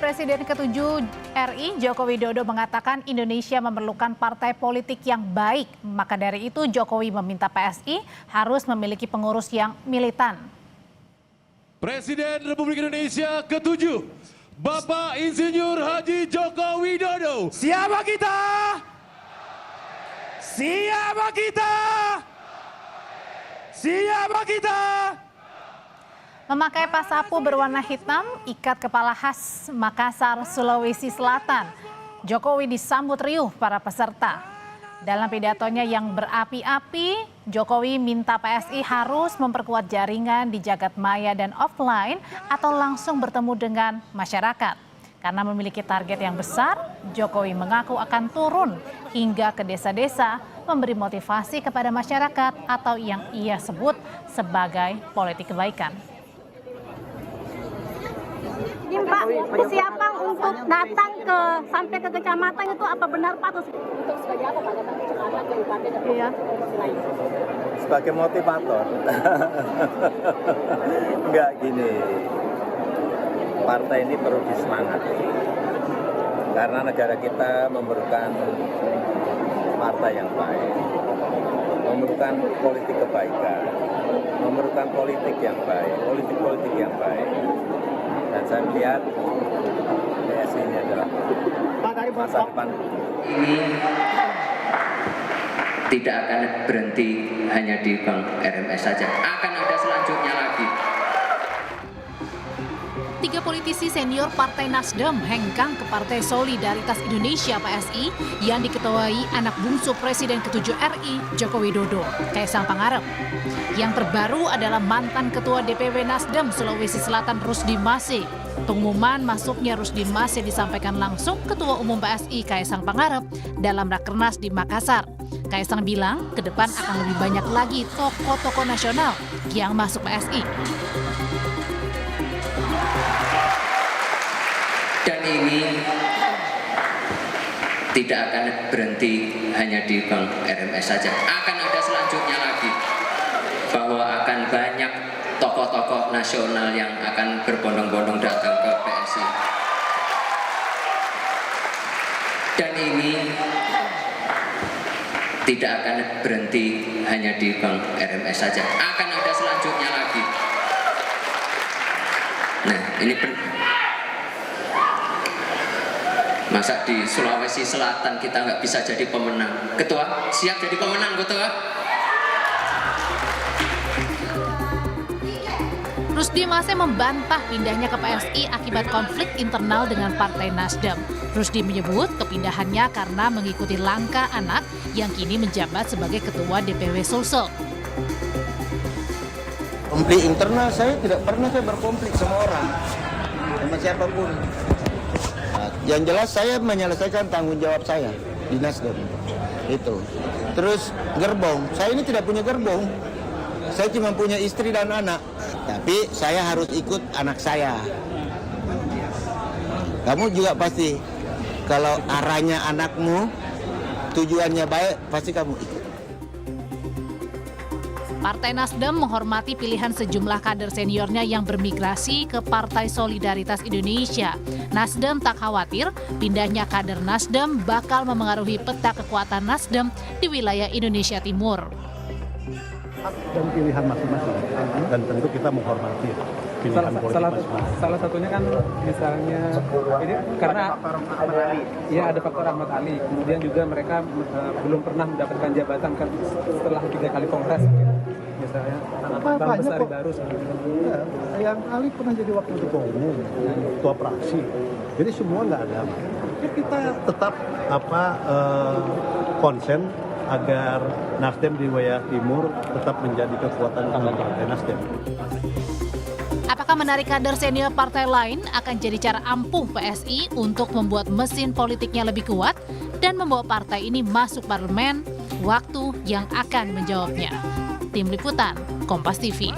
Presiden ke-7 RI Joko Widodo mengatakan Indonesia memerlukan partai politik yang baik. Maka dari itu Jokowi meminta PSI harus memiliki pengurus yang militan. Presiden Republik Indonesia ke-7, Bapak Insinyur Haji Joko Widodo. Siapa kita? Siapa kita? Siapa kita? Memakai pasapu berwarna hitam, ikat kepala khas Makassar, Sulawesi Selatan. Jokowi disambut riuh para peserta. Dalam pidatonya yang berapi-api, Jokowi minta PSI harus memperkuat jaringan di jagat maya dan offline atau langsung bertemu dengan masyarakat. Karena memiliki target yang besar, Jokowi mengaku akan turun hingga ke desa-desa memberi motivasi kepada masyarakat atau yang ia sebut sebagai politik kebaikan. Ini Pak, persiapan untuk datang sampai ke kecamatan itu apa benar Pak? Untuk sebagai apa Pak? Datang ke kecamatan, ke Kabupaten dan provinsi lain? Sebagai motivator. Enggak gini. Partai ini perlu disemangati. Karena negara kita memerlukan partai yang baik. Memerlukan politik kebaikan. Memerlukan politik yang baik, politik yang baik. Dan saya melihat PSI ini adalah masa depan. Ini tidak akan berhenti hanya di Bank RMS saja. Akan ada selanjutnya lagi. 3 politisi senior Partai Nasdem hengkang ke Partai Solidaritas Indonesia PSI yang diketuai anak bungsu Presiden ke-7 RI Joko Widodo, Kaisang Pangarep. Yang terbaru adalah mantan Ketua DPW Nasdem Sulawesi Selatan Rusdi Mase. Pengumuman masuknya Rusdi Mase disampaikan langsung Ketua Umum PSI Kaisang Pangarep dalam Rakernas di Makassar. Kaisang bilang ke depan akan lebih banyak lagi tokoh-tokoh nasional yang masuk PSI. Dan ini tidak akan berhenti hanya di Bank RMS saja. Akan ada selanjutnya lagi. Bahwa akan banyak tokoh-tokoh nasional yang akan berbondong-bondong datang ke PSI. Dan ini tidak akan berhenti hanya di Bank RMS saja. Akan ada selanjutnya lagi. Nah, ini masa di Sulawesi Selatan kita nggak bisa jadi pemenang? Ketua, siap jadi pemenang, Ketua? Rusdi Mase membantah pindahnya ke PSI akibat konflik internal dengan Partai Nasdem. Rusdi menyebut kepindahannya karena mengikuti langkah anak yang kini menjabat sebagai Ketua DPW Sulsel. Konflik internal saya tidak pernah berkonflik sama orang, sama siapapun. Yang jelas saya menyelesaikan tanggung jawab saya di Nasdem. Itu. Terus gerbong, saya ini tidak punya gerbong. Saya cuma punya istri dan anak. Tapi saya harus ikut anak saya. Kamu juga pasti, kalau arahnya anakmu, tujuannya baik, pasti kamu ikut. Partai Nasdem menghormati pilihan sejumlah kader seniornya yang bermigrasi ke Partai Solidaritas Indonesia. Nasdem tak khawatir pindahnya kader Nasdem bakal memengaruhi peta kekuatan Nasdem di wilayah Indonesia Timur. Dan pilihan masing-masing, dan tentu kita menghormati pilihan politik masing-masing. Salah satunya kan misalnya ini karena ada faktor Ahmad Ali, kemudian juga mereka belum pernah mendapatkan jabatan kan setelah 3 kali kongres misalnya. Bang Bestari baru ya, yang Ali pernah jadi wakil ketua umum, ketua fraksi, jadi semua nggak ada. Ya, kita tetap konsen agar Nasdem di wilayah Timur tetap menjadi kekuatan Partai Nasdem. Apakah menarik kader senior partai lain akan jadi cara ampuh PSI untuk membuat mesin politiknya lebih kuat dan membawa partai ini masuk parlemen? Waktu yang akan menjawabnya. Tim Liputan, Kompas TV.